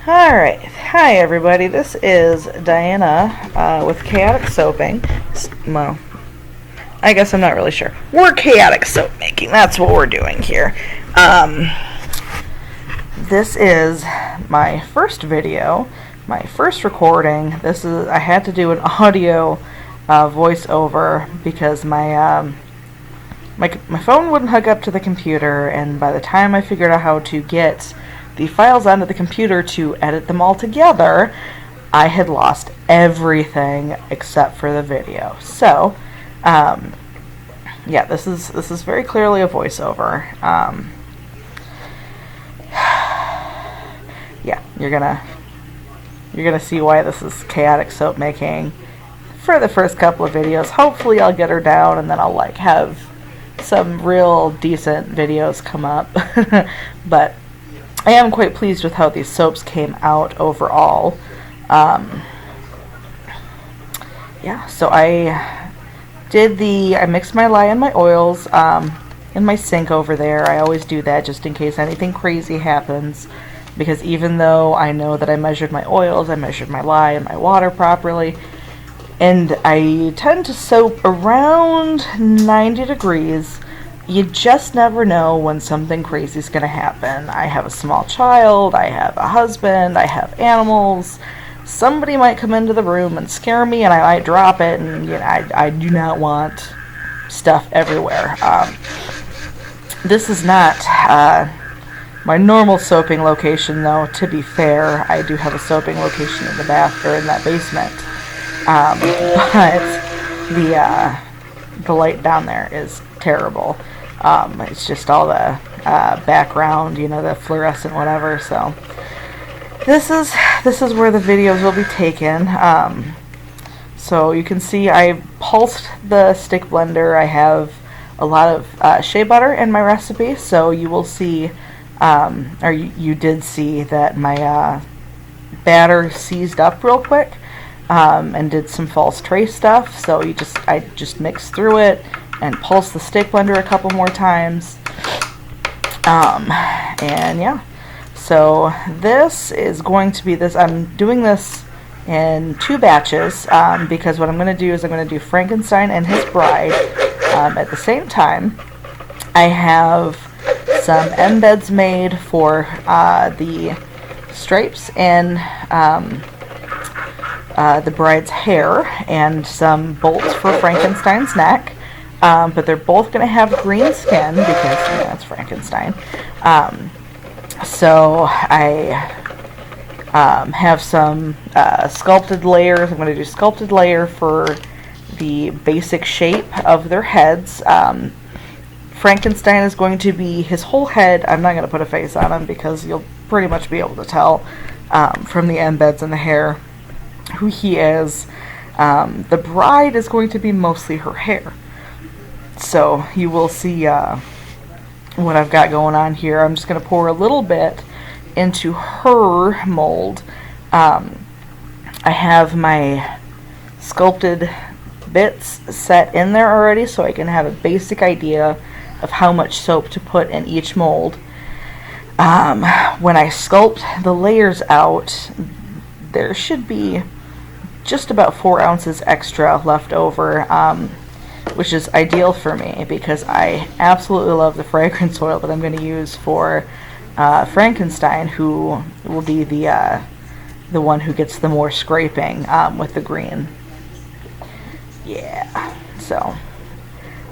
Alright, hi everybody, this is Diana with Chaotic Soaping. Well, I guess I'm not really sure. We're chaotic soap making, that's what we're doing here. This is my first video, my first recording. I had to do an audio voiceover because my phone wouldn't hook up to the computer, and by the time I figured out how to get the files onto the computer to edit them all together, I had lost everything except for the video. So, yeah, this is very clearly a voiceover. Yeah, you're gonna see why this is chaotic soap making for the first couple of videos. Hopefully, I'll get her down, and then I'll have some real decent videos come up. But I am quite pleased with how these soaps came out overall. Yeah, so I mixed my lye and my oils in my sink over there. I always do that just in case anything crazy happens, because even though I know that I measured my oils, I measured my lye and my water properly, and I tend to soap around 90 degrees. You just never know when something crazy is going to happen. I have a small child, I have a husband, I have animals. Somebody might come into the room and scare me, and I might drop it, and I do not want stuff everywhere. This is not my normal soaping location, though. To be fair, I do have a soaping location in the in that basement. But the light down there is terrible. It's just all the background, the fluorescent whatever. So this is where the videos will be taken. So you can see I pulsed the stick blender. I have a lot of shea butter in my recipe, so you will see, or you did see that my batter seized up real quick. And did some false trace stuff, so I just mixed through it and pulsed the stick blender a couple more times. And yeah, so this is going to be I'm doing this in 2 batches, because what I'm going to do is I'm going to do Frankenstein and his bride at the same time. I have some embeds made for the stripes and the bride's hair, and some bolts for Frankenstein's neck, but they're both going to have green skin because it's Frankenstein. So I have some sculpted layers. I'm going to do sculpted layer for the basic shape of their heads. Frankenstein is going to be his whole head. I'm not going to put a face on him because you'll pretty much be able to tell from the embeds and the hair who he is. The bride is going to be mostly her hair. So you will see what I've got going on here. I'm just going to pour a little bit into her mold. I have my sculpted bits set in there already, so I can have a basic idea of how much soap to put in each mold. When I sculpt the layers out, there should be just about 4 ounces extra left over, which is ideal for me because I absolutely love the fragrance oil that I'm going to use for Frankenstein, who will be the one who gets the more scraping with the green. Yeah, so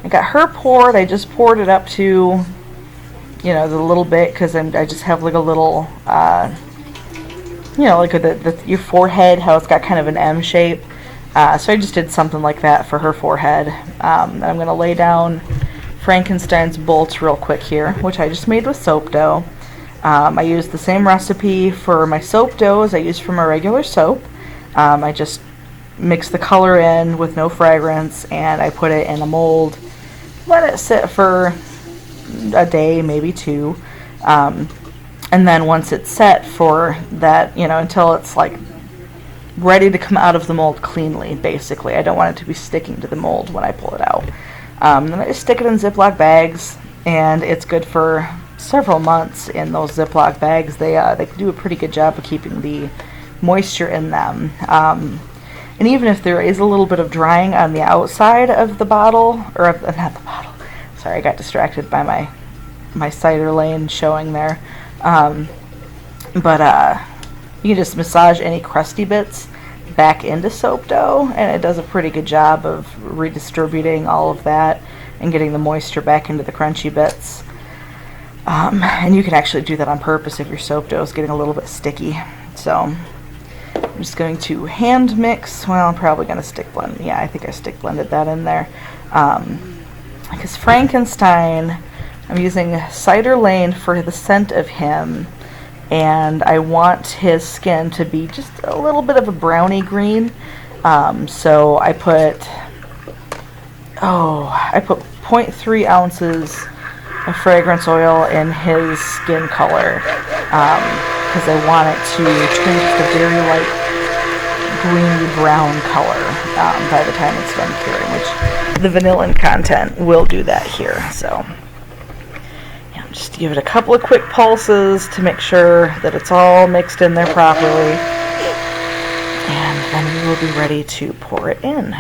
I got her poured. I just poured it up to, the little bit, because I just have like a little like your forehead, how it's got kind of an M shape. So I just did something like that for her forehead. I'm going to lay down Frankenstein's bolts real quick here, which I just made with soap dough. I used the same recipe for my soap dough as I used for my regular soap. I just mixed the color in with no fragrance, and I put it in a mold, let it sit for a day, maybe 2. And then once it's set for that, until it's ready to come out of the mold cleanly, basically. I don't want it to be sticking to the mold when I pull it out. Then I just stick it in Ziploc bags, and it's good for several months in those Ziploc bags. They do a pretty good job of keeping the moisture in them. And even if there is a little bit of drying on the outside of the bottle, or not the bottle, sorry, I got distracted by my cider lane showing there. But you can just massage any crusty bits back into soap dough, and it does a pretty good job of redistributing all of that and getting the moisture back into the crunchy bits. And you can actually do that on purpose if your soap dough is getting a little bit sticky. So I'm just going to hand mix. Well, I'm probably going to stick blend. Yeah, I think I stick blended that in there. Because Frankenstein, I'm using Cider Lane for the scent of him, and I want his skin to be just a little bit of a browny green. So I put 0.3 ounces of fragrance oil in his skin color, because I want it to turn just a very light greeny brown color by the time it's done curing, which the vanillin content will do that here. So yeah, just give it a couple of quick pulses to make sure that it's all mixed in there properly, and then we will be ready to pour it in.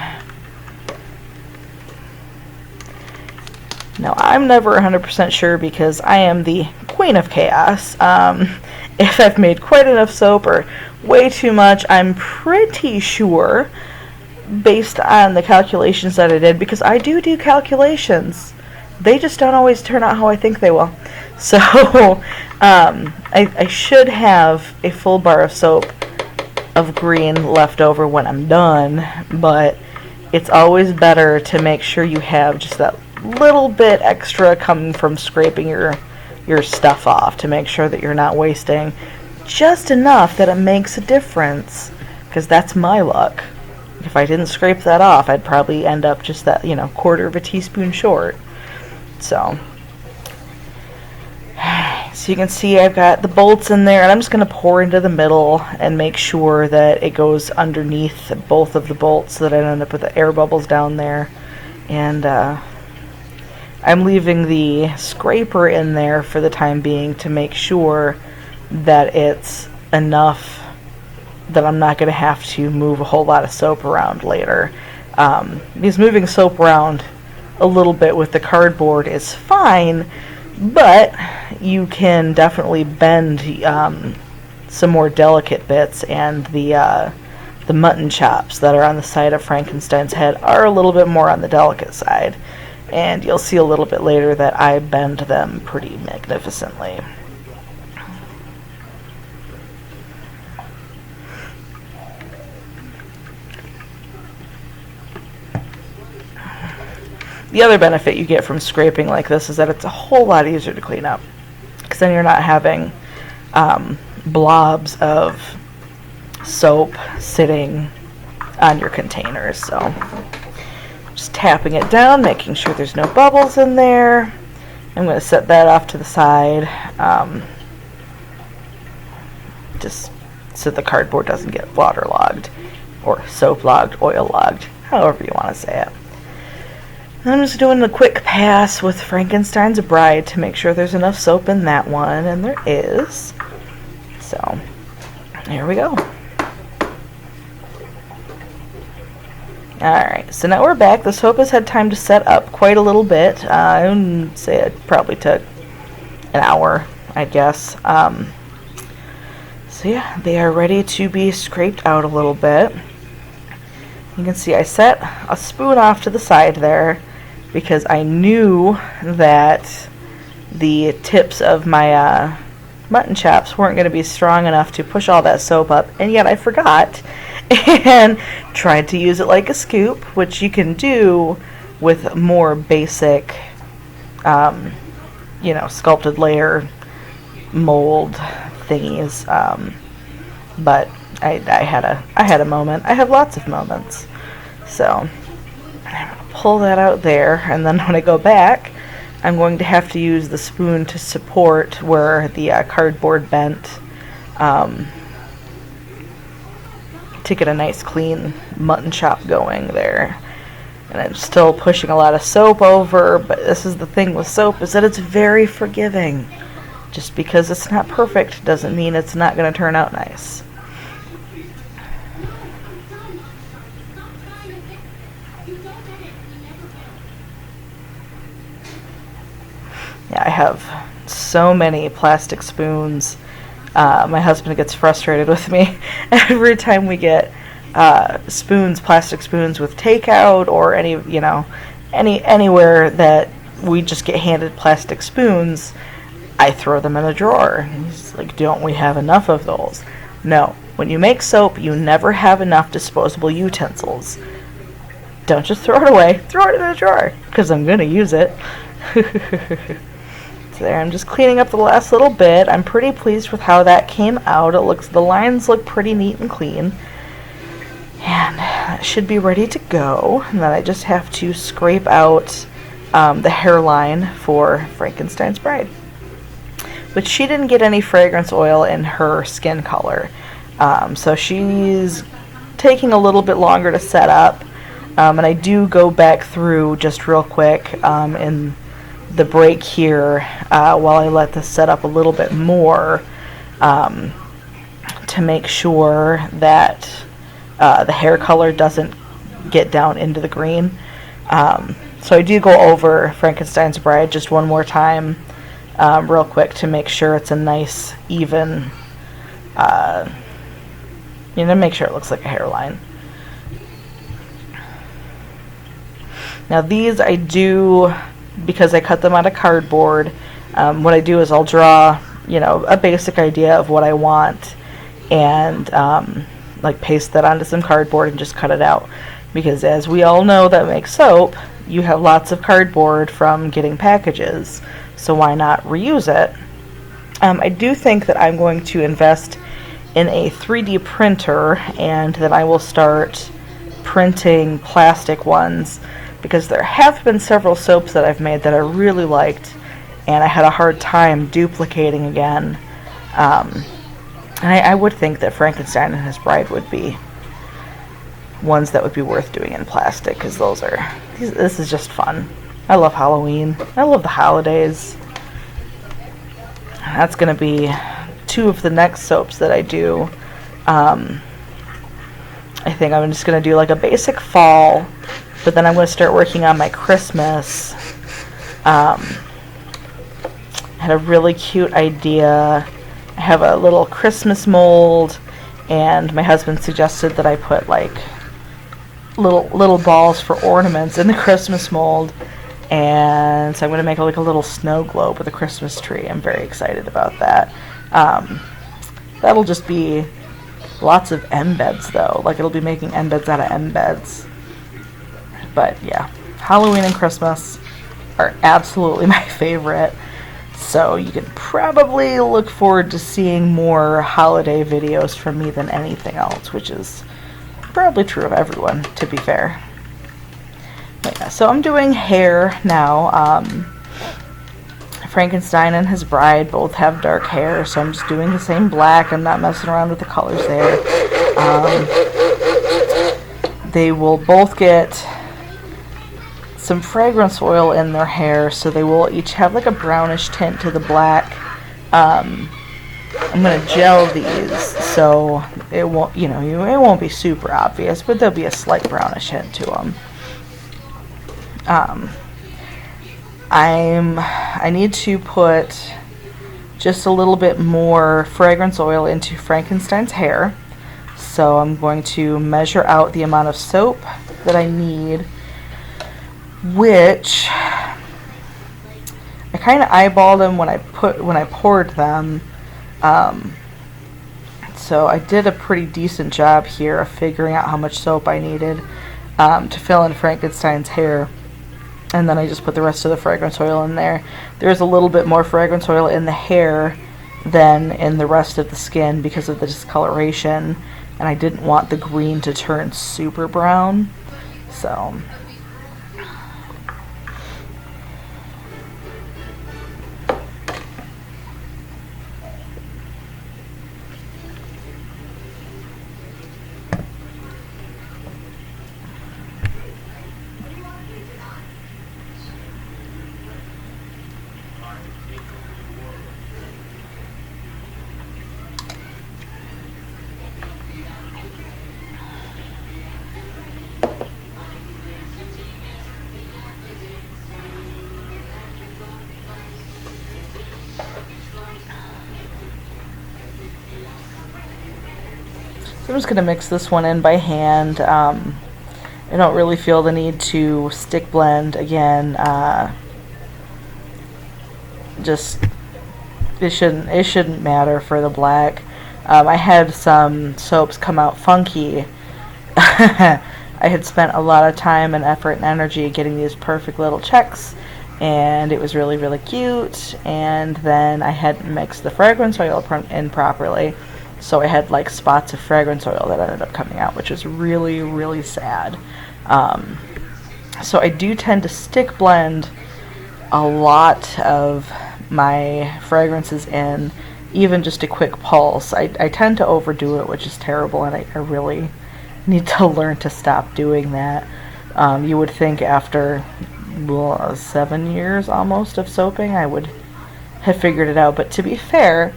Now, I'm never 100% sure, because I am the queen of chaos. If I've made quite enough soap or way too much, I'm pretty sure, based on the calculations that I did, because I do calculations. They just don't always turn out how I think they will. So, I should have a full bar of soap of green left over when I'm done, but it's always better to make sure you have just that little bit extra coming from scraping your stuff off, to make sure that you're not wasting just enough that it makes a difference, because that's my luck. If I didn't scrape that off, I'd probably end up just that, quarter of a teaspoon short. So you can see I've got the bolts in there, and I'm just going to pour into the middle and make sure that it goes underneath both of the bolts, so that I don't end up with the air bubbles down there. And I'm leaving the scraper in there for the time being to make sure that it's enough that I'm not going to have to move a whole lot of soap around later. Because moving soap around a little bit with the cardboard is fine, but you can definitely bend some more delicate bits, and the mutton chops that are on the side of Frankenstein's head are a little bit more on the delicate side. And you'll see a little bit later that I bend them pretty magnificently. The other benefit you get from scraping like this is that it's a whole lot easier to clean up, because then you're not having blobs of soap sitting on your containers. So just tapping it down, making sure there's no bubbles in there. I'm going to set that off to the side, just so the cardboard doesn't get waterlogged, or soap-logged, oil-logged, however you want to say it. I'm just doing a quick pass with Frankenstein's Bride to make sure there's enough soap in that one, and there is. So, here we go. Alright, so now we're back. The soap has had time to set up quite a little bit. I would say it probably took an hour, I guess. So yeah, they are ready to be scraped out a little bit. You can see I set a spoon off to the side there, because I knew that the tips of my mutton chops weren't going to be strong enough to push all that soap up, and yet I forgot and tried to use it like a scoop, which you can do with more basic, sculpted layer mold thingies. But I had a moment. I have lots of moments. So I'm going to pull that out there, and then when I go back, I'm going to have to use the spoon to support where the cardboard bent, to get a nice clean mutton chop going there. And I'm still pushing a lot of soap over, but this is the thing with soap, is that it's very forgiving. Just because it's not perfect doesn't mean it's not going to turn out nice. Yeah, I have so many plastic spoons. My husband gets frustrated with me every time we get plastic spoons with takeout or anywhere that we just get handed plastic spoons. I throw them in a drawer. He's like, don't we have enough of those? No. When you make soap, you never have enough disposable utensils. Don't just throw it away. Throw it in a drawer, because I'm going to use it. So there, I'm just cleaning up the last little bit. I'm pretty pleased with how that came out. The lines look pretty neat and clean. And it should be ready to go. And then I just have to scrape out the hairline for Frankenstein's Bride. But she didn't get any fragrance oil in her skin color. So she's taking a little bit longer to set up. And I do go back through just real quick in the break here while I let this set up a little bit more to make sure that the hair color doesn't get down into the green. So I do go over Frankenstein's Bride just one more time real quick to make sure it's a nice even, make sure it looks like a hairline. Now these I do, because I cut them out of cardboard, what I do is I'll draw, a basic idea of what I want and paste that onto some cardboard and just cut it out. Because as we all know that makes soap, you have lots of cardboard from getting packages, so why not reuse it? I do think that I'm going to invest in a 3D printer and that I will start printing plastic ones, because there have been several soaps that I've made that I really liked and I had a hard time duplicating again. I would think that Frankenstein and his Bride would be ones that would be worth doing in plastic, because this is just fun. I love Halloween. I love the holidays. That's going to be 2 of the next soaps that I do. I think I'm just going to do like a basic fall, but then I'm going to start working on my Christmas. I had a really cute idea. I have a little Christmas mold, and my husband suggested that I put like little balls for ornaments in the Christmas mold, and so I'm going to make like a little snow globe with a Christmas tree. I'm very excited about that. That'll just be lots of embeds though, like it'll be making embeds out of embeds. But yeah, Halloween and Christmas are absolutely my favorite, so you can probably look forward to seeing more holiday videos from me than anything else, which is probably true of everyone, to be fair. But yeah, so I'm doing hair now. Frankenstein and his Bride both have dark hair, so I'm just doing the same black. I'm not messing around with the colors there. They will both get some fragrance oil in their hair, so they will each have like a brownish tint to the black. I'm gonna gel these so it won't, it won't be super obvious, but there'll be a slight brownish hint to them. I need to put just a little bit more fragrance oil into Frankenstein's hair, so I'm going to measure out the amount of soap that I need, which I kind of eyeballed them when I poured them. So I did a pretty decent job here of figuring out how much soap I needed to fill in Frankenstein's hair. And then I just put the rest of the fragrance oil in there. There's a little bit more fragrance oil in the hair than in the rest of the skin because of the discoloration. And I didn't want the green to turn super brown. So So I'm just going to mix this one in by hand. I don't really feel the need to stick blend again. Just it shouldn't matter for the black. I had some soaps come out funky. I had spent a lot of time and effort and energy getting these perfect little checks, and it was really, really cute. And then I hadn't mixed the fragrance oil in properly, so I had like spots of fragrance oil that ended up coming out, which was really, really sad. So I do tend to stick blend a lot of my fragrances in, even just a quick pulse. I tend to overdo it, which is terrible, and I really need to learn to stop doing that. You would think after 7 years almost of soaping I would have figured it out, but to be fair,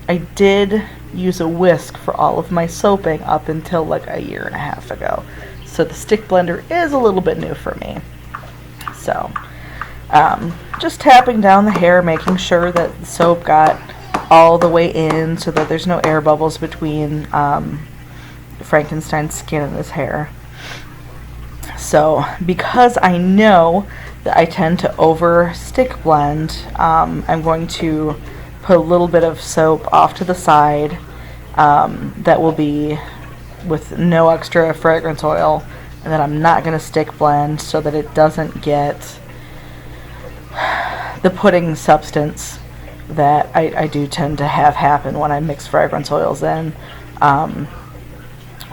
I did use a whisk for all of my soaping up until like a year and a half ago. So the stick blender is a little bit new for me. So just tapping down the hair, making sure that the soap got all the way in so that there's no air bubbles between Frankenstein's skin and his hair. So because I know that I tend to over stick blend, I'm going to put a little bit of soap off to the side that will be with no extra fragrance oil, and then I'm not going to stick blend so that it doesn't get the pudding substance that I do tend to have happen when I mix fragrance oils in.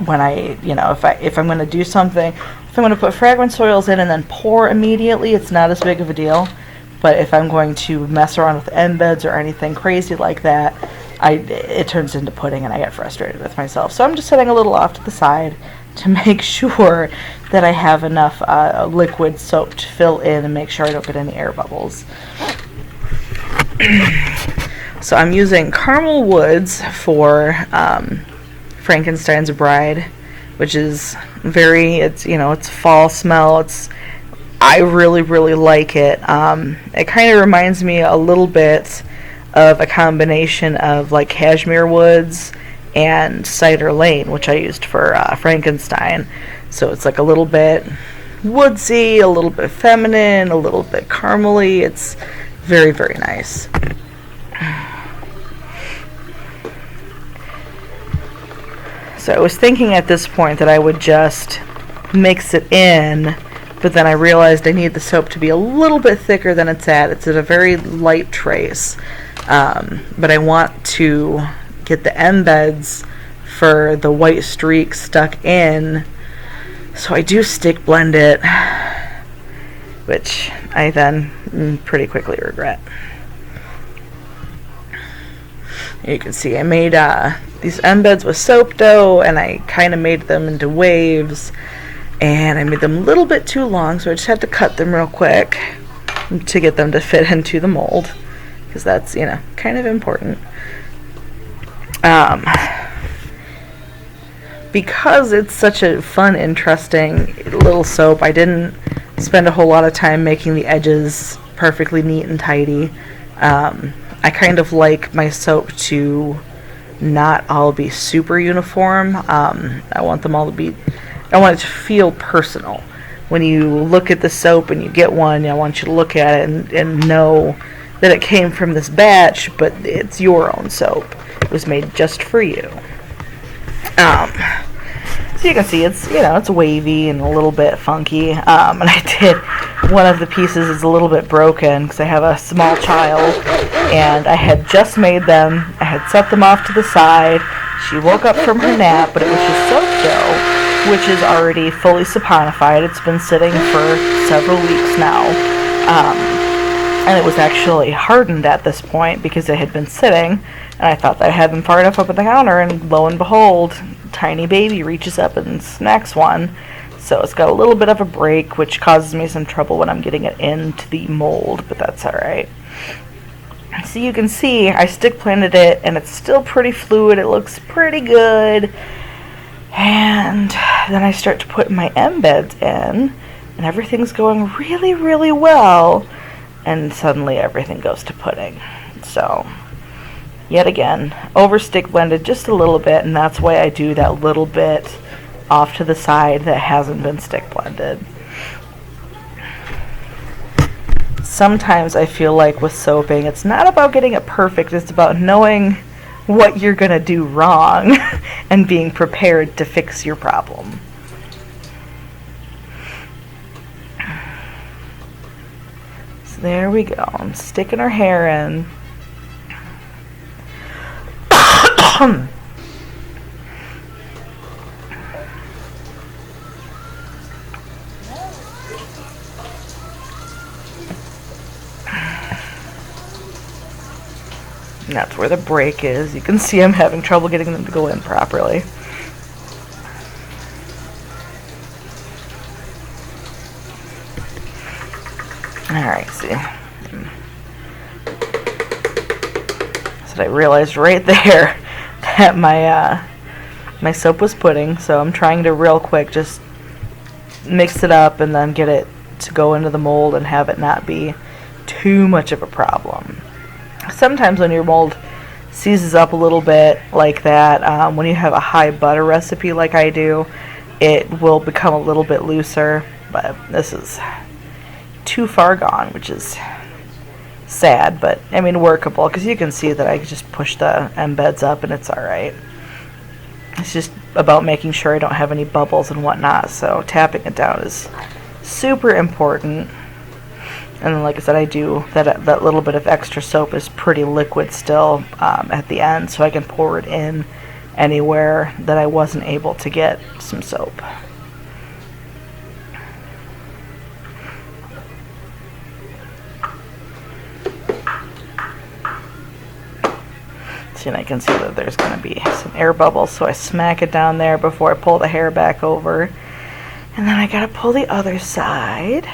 When if I'm going to do something, if I'm going to put fragrance oils in and then pour immediately, it's not as big of a deal. But if I'm going to mess around with embeds or anything crazy like that, it turns into pudding and I get frustrated with myself. So I'm just setting a little off to the side to make sure that I have enough liquid soap to fill in and make sure I don't get any air bubbles. So I'm using Caramel Woods for Frankenstein's Bride, which is it's fall smell. I really, really like it. It kind of reminds me a little bit of a combination of like Cashmere Woods and Cider Lane, which I used for Frankenstein. So it's like a little bit woodsy, a little bit feminine, a little bit caramely. It's very, very nice. So I was thinking at this point that I would just mix it in, but then I realized I need the soap to be a little bit thicker than it's at. It's at a very light trace, but I want to get the embeds for the white streak stuck in, so I do stick blend it, which I then pretty quickly regret. You can see I made these embeds with soap dough, and I kind of made them into waves, and I made them a little bit too long, so I just had to cut them real quick to get them to fit into the mold, because that's, kind of important. Because it's such a fun, interesting little soap, I didn't spend a whole lot of time making the edges perfectly neat and tidy. I kind of like my soap to not all be super uniform. I want them all to be, I want it to feel personal. When you look at the soap and you get one, I want you to look at it and know that it came from this batch, but it's your own soap. It was made just for you. So you can see it's wavy and a little bit funky. And I did, one of the pieces is a little bit broken because I have a small child, and I had just made them. I had set them off to the side. She woke up from her nap, but it was just soap dough, which is already fully saponified. It's been sitting for several weeks now. And it was actually hardened at this point because it had been sitting, and I thought that I had them far enough up on the counter, and lo and behold, tiny baby reaches up and snacks one. So it's got a little bit of a break, which causes me some trouble when I'm getting it into the mold, but that's alright. So you can see I stick planted it, and it's still pretty fluid. It looks pretty good. And then I start to put my embeds in, and everything's going really, really well. And suddenly everything goes to pudding. So Yet again, over stick blended just a little bit, and that's why I do that little bit off to the side that hasn't been stick blended. Sometimes I feel like with soaping, it's not about getting it perfect, it's about knowing what you're going to do wrong and being prepared to fix your problem. So there we go. I'm sticking her hair in. And that's where the break is. You can see I'm having trouble getting them to go in properly. Alright, see. So I realized right there that my soap was pudding, so I'm trying to real quick just mix it up and then get it to go into the mold and have it not be too much of a problem. Sometimes when your mold seizes up a little bit like that, when you have a high butter recipe like I do, it will become a little bit looser, but this is too far gone, which is sad, but I mean workable, because you can see that I just push the embeds up and it's alright. It's just about making sure I don't have any bubbles and whatnot, so tapping it down is super important. And then, like I said, I do that little bit of extra soap is pretty liquid still at the end, so I can pour it in anywhere that I wasn't able to get some soap. See, and I can see that there's going to be some air bubbles, so I smack it down there before I pull the hair back over. And then I got to pull the other side.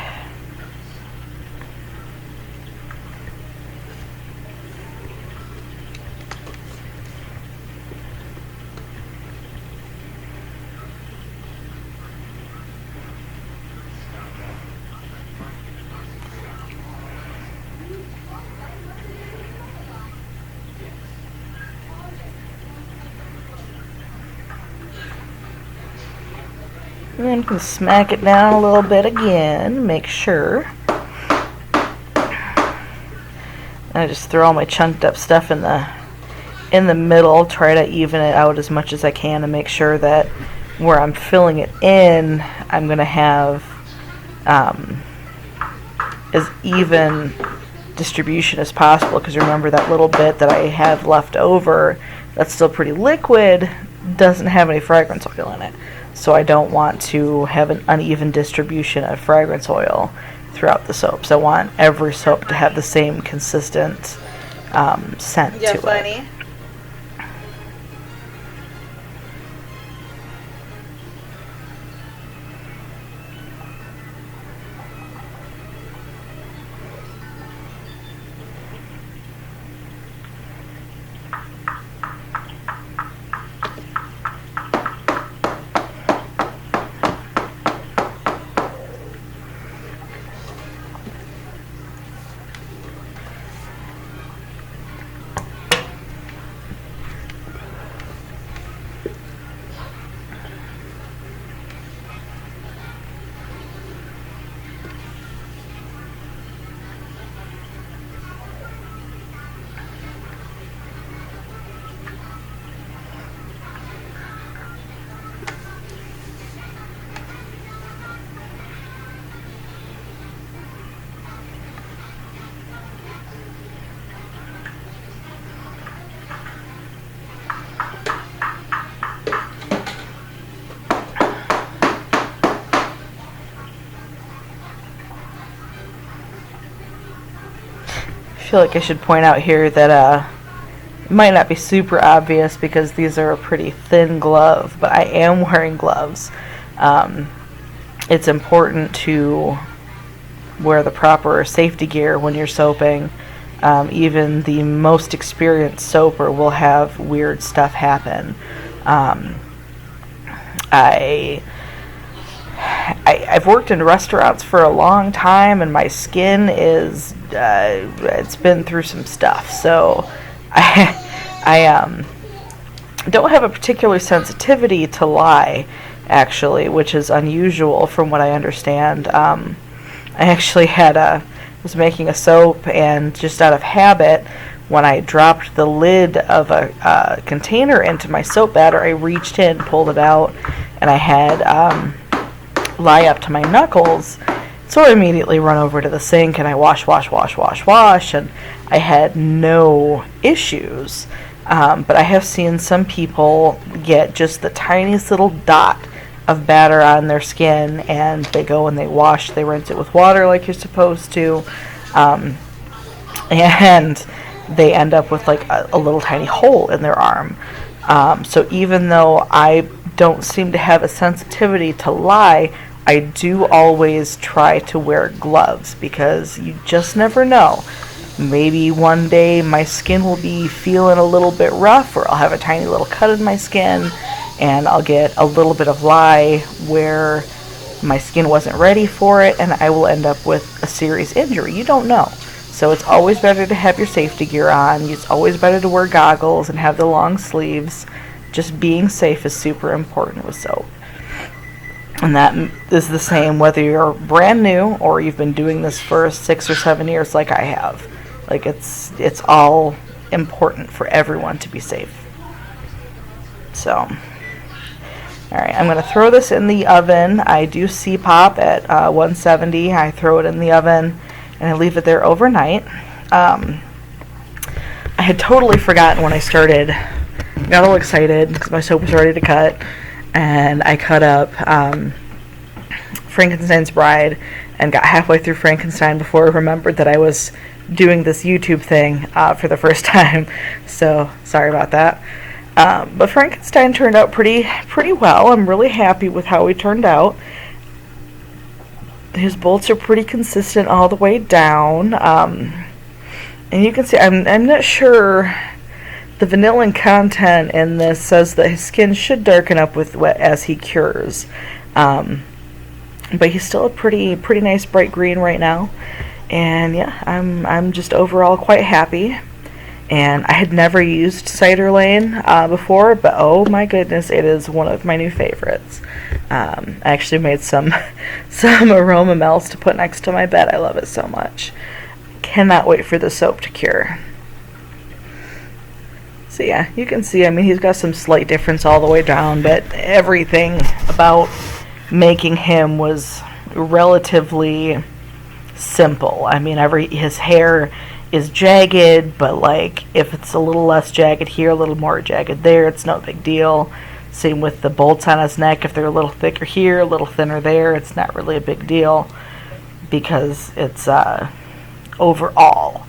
And then you can smack it down a little bit again, make sure. And I just throw all my chunked up stuff in the middle, try to even it out as much as I can and make sure that where I'm filling it in, I'm going to have as even distribution as possible, because remember that little bit that I have left over that's still pretty liquid doesn't have any fragrance oil in it. So I don't want to have an uneven distribution of fragrance oil throughout the soaps. I want every soap to have the same consistent scent to it. I feel like I should point out here that it might not be super obvious because these are a pretty thin glove, but I am wearing gloves. It's important to wear the proper safety gear when you're soaping. Even the most experienced soaper will have weird stuff happen. I've worked in restaurants for a long time, and my skin is it's been through some stuff, so I don't have a particular sensitivity to lye, actually, which is unusual from what I understand. I actually was making a soap, and just out of habit, when I dropped the lid of a container into my soap batter, I reached in, pulled it out, and I had lye up to my knuckles. So I immediately run over to the sink and I wash, and I had no issues. But I have seen some people get just the tiniest little dot of batter on their skin, and they go and they wash, they rinse it with water like you're supposed to, and they end up with like a little tiny hole in their arm. So even though I don't seem to have a sensitivity to lye, I do always try to wear gloves, because you just never know. Maybe one day my skin will be feeling a little bit rough, or I'll have a tiny little cut in my skin, and I'll get a little bit of lye where my skin wasn't ready for it, and I will end up with a serious injury. You don't know. So it's always better to have your safety gear on. It's always better to wear goggles and have the long sleeves. Just being safe is super important with soap. And that is the same whether you're brand new or you've been doing this for 6 or 7 years like I have. Like, it's all important for everyone to be safe. So, alright, I'm going to throw this in the oven. I do C-pop at 170. I throw it in the oven and I leave it there overnight. I had totally forgotten when I started. Got all excited because my soap was ready to cut, and I cut up Frankenstein's Bride and got halfway through Frankenstein before I remembered that I was doing this YouTube thing for the first time. So sorry about that. But Frankenstein turned out pretty well. I'm really happy with how he turned out. His bolts are pretty consistent all the way down. And you can see, I'm not sure. The vanillin content in this says that his skin should darken up as he cures. But he's still a pretty nice bright green right now. And yeah, I'm just overall quite happy. And I had never used Cider Lane before, but oh my goodness, it is one of my new favorites. I actually made some aroma melts to put next to my bed. I love it so much. Cannot wait for the soap to cure. So yeah, you can see, I mean, he's got some slight difference all the way down, but everything about making him was relatively simple. I mean, his hair is jagged, but like if it's a little less jagged here, a little more jagged there, it's no big deal. Same with the bolts on his neck. If they're a little thicker here, a little thinner there, it's not really a big deal because it's overall.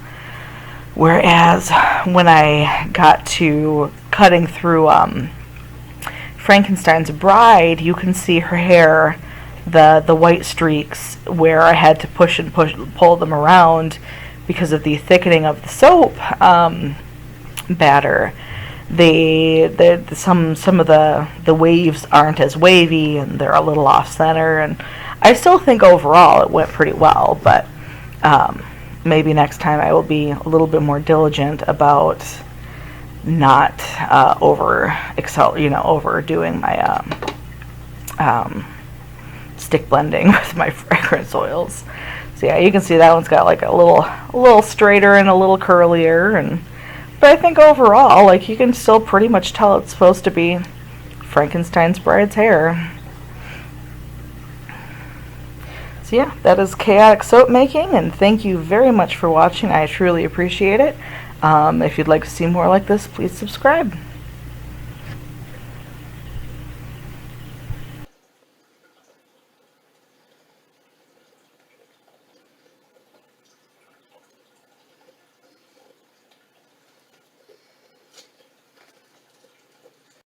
Whereas when I got to cutting through Frankenstein's Bride, you can see her hair, the white streaks where I had to pull them around because of the thickening of the soap batter. Some of the waves aren't as wavy, and they're a little off center, and I still think overall it went pretty well, but maybe next time I will be a little bit more diligent about not overdoing my stick blending with my fragrance oils. So yeah, you can see that one's got like a little straighter and a little curlier, but I think overall, like, you can still pretty much tell it's supposed to be Frankenstein's Bride's hair. So yeah, that is chaotic soap making, and thank you very much for watching. I truly appreciate it. If you'd like to see more like this, please subscribe.